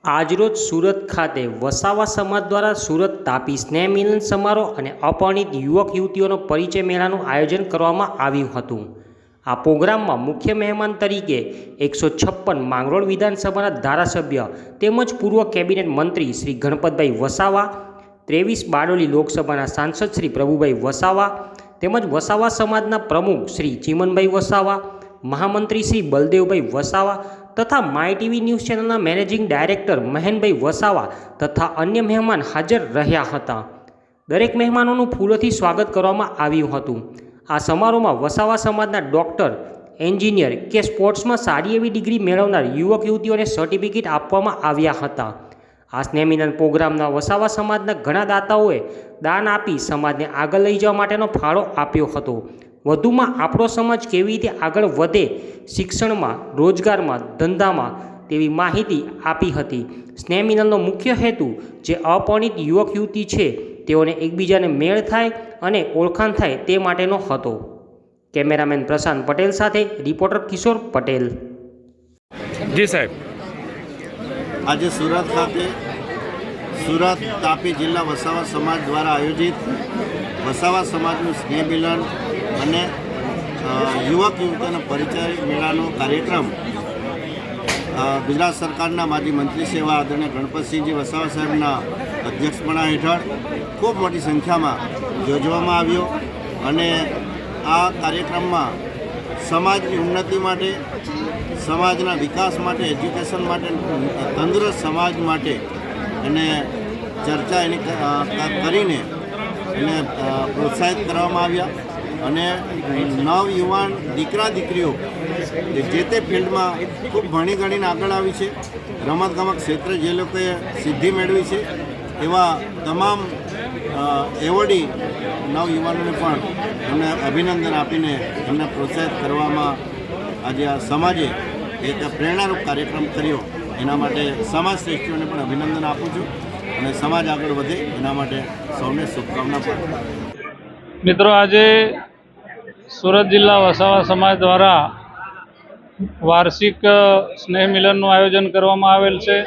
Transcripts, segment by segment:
આજરોજ સુરત ખાતે વસાવા સમાજ દ્વારા સુરત તાપી સ્નેહ મિલન સમારોહ અને અપરિણિત યુવક યુવતીઓનો પરિચય મેળાનું આયોજન કરવામાં આવ્યું હતું। આ પ્રોગ્રામમાં મુખ્ય મહેમાન તરીકે 156 માંગરોળ વિધાનસભાના ધારાસભ્ય તેમજ પૂર્વ કેબિનેટ મંત્રી શ્રી ગણપતભાઈ વસાવા, 23 બારડોલી લોકસભાના સાંસદ શ્રી પ્રભુભાઈ વસાવા તેમજ વસાવા સમાજના પ્રમુખ શ્રી ચીમનભાઈ વસાવા, મહામંત્રી શ્રી બલદેવભાઈ વસાવા તથા માય ટીવી ન્યૂઝ ચેનલના મેનેજિંગ ડાયરેક્ટર મહેનભાઈ વસાવા તથા અન્ય મહેમાન હાજર રહ્યા હતા। દરેક મહેમાનોનું ફૂલોથી સ્વાગત કરવામાં આવ્યું હતું। આ સમારોહમાં વસાવા સમાજના ડૉક્ટર, એન્જિનિયર કે સ્પોર્ટ્સમાં સારી એવી ડિગ્રી મેળવનાર યુવક યુવતીઓને સર્ટિફિકેટ આપવામાં આવ્યા હતા। આ સ્નેહમિલન પ્રોગ્રામના વસાવા સમાજના ઘણા દાતાઓએ દાન આપી સમાજને આગળ લઈ જવા માટેનો ફાળો આપ્યો હતો। વધુમાં આપણો સમાજ કેવી રીતે આગળ વધે શિક્ષણમાં, રોજગારમાં, ધંધામાં તેવી માહિતી આપી હતી। સ્નેહમિલનનો મુખ્ય હેતુ જે અપરિણિત યુવક યુવતી છે તેઓને એકબીજાને મેળ થાય અને ઓળખાણ થાય તે માટેનો હતો। કેમેરામેન પ્રશાંત પટેલ સાથે રિપોર્ટર કિશોર પટેલ। જી સાહેબ, આજે સુરત ખાતે સુરત તાપી જિલ્લા વસાવા સમાજ દ્વારા આયોજિત વસાવા સમાજનું સ્નેહ મિલન અને યુવક યુવતીઓના પરિચય મેળાનો કાર્યક્રમ ગુજરાત સરકારના માજી મંત્રી સેવા આદરણીય ગણપતસિંહજી વસાવા સાહેબના અધ્યક્ષપણા હેઠળ ખૂબ મોટી સંખ્યામાં યોજવામાં આવ્યો અને આ કાર્યક્રમમાં સમાજની ઉન્નતિ માટે, સમાજના વિકાસ માટે, એજ્યુકેશન માટે, તંદુરસ્ત સમાજ માટે અને ચર્ચા એની કરીને એને પ્રોત્સાહિત કરવામાં આવ્યા અને નવયુવાન દીકરા દીકરીઓ જે તે ફિલ્ડમાં ખૂબ ભણી ગણીને આગળ આવી છે, રમતગમત ક્ષેત્રે જે લોકોએ સિદ્ધિ મેળવી છે એવા તમામ એવોર્ડી નવયુવાનોને પણ એમને અભિનંદન આપીને એમને પ્રોત્સાહિત કરવામાં આજે આ સમાજે એક પ્રેરણારૂપ કાર્યક્રમ કર્યો। એના માટે સમાજ શ્રેષ્ઠીઓને પણ અભિનંદન આપું છું અને સમાજ આગળ વધે એના માટે સૌને શુભકામના પાઠવું। મિત્રો, આજે સુરત જિલ્લા વસાવા સમાજ દ્વારા વાર્ષિક સ્નેહ મિલનનું આયોજન કરવામાં આવેલ છે।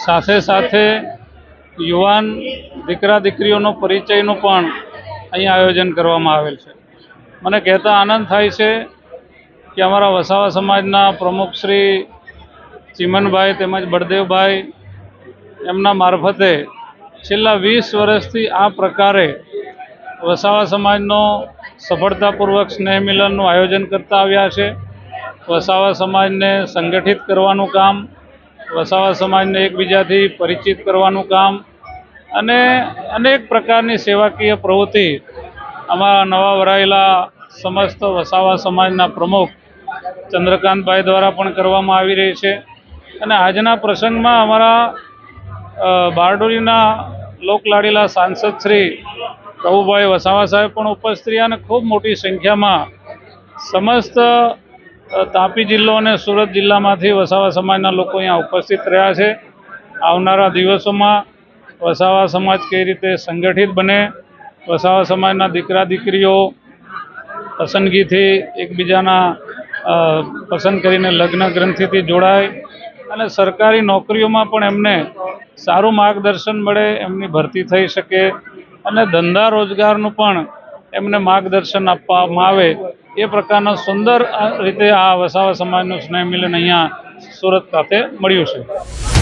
સાથે સાથે યુવાન દીકરા દીકરીઓનો પરિચયનું પણ અહીંયા આયોજન કરવામાં આવેલ છે। મને કહેતા આનંદ થાય છે કે અમારા વસાવા સમાજના પ્રમુખ શ્રી ચીમનભાઈ તેમજ બળદેવભાઈ એમના મારફતે છેલ્લા 20 વર્ષથી આ પ્રકારે વસાવા સમાજનો સફળતાપૂર્વક સ્નેહ મિલનનું આયોજન કરતા આવ્યા છે। વસાવા સમાજને સંગઠિત કરવાનું કામ, વસાવા સમાજને એકબીજાથી પરિચિત કરવાનું કામ અને અનેક પ્રકારની સેવાકીય પ્રવૃત્તિ અમારા નવા વરાયેલા સમસ્ત વસાવા સમાજના પ્રમુખ ચંદ્રકાંતભાઈ દ્વારા પણ કરવામાં આવી રહી છે। અને આજના પ્રસંગમાં અમારા બારડોલીના લોકલાડીલા સાંસદ શ્રી પ્રભુભાઈ વસાવા સાહેબ પણ ઉપસ્થિત રહ્યા અને ખૂબ મોટી સંખ્યામાં સમસ્ત તાપી જિલ્લો અને સુરત જિલ્લામાંથી વસાવા સમાજના લોકો અહીંયા ઉપસ્થિત રહ્યા છે। આવનારા દિવસોમાં વસાવા સમાજ કઈ રીતે સંગઠિત બને, વસાવા સમાજના દીકરા દીકરીઓ પસંદગીથી એકબીજાના પસંદ કરીને લગ્ન ગ્રંથિથી જોડાય અને સરકારી નોકરીઓમાં પણ એમને સારું માર્ગદર્શન મળે, એમની ભરતી થઈ શકે અને ધંધા રોજગારનું પણ એમને માર્ગદર્શન આપવામાં આવે એ પ્રકારના સુંદર રીતે આ વસાવા સમાજનું સ્નેહ મિલન અહીંયા સુરત ખાતે મળ્યું છે।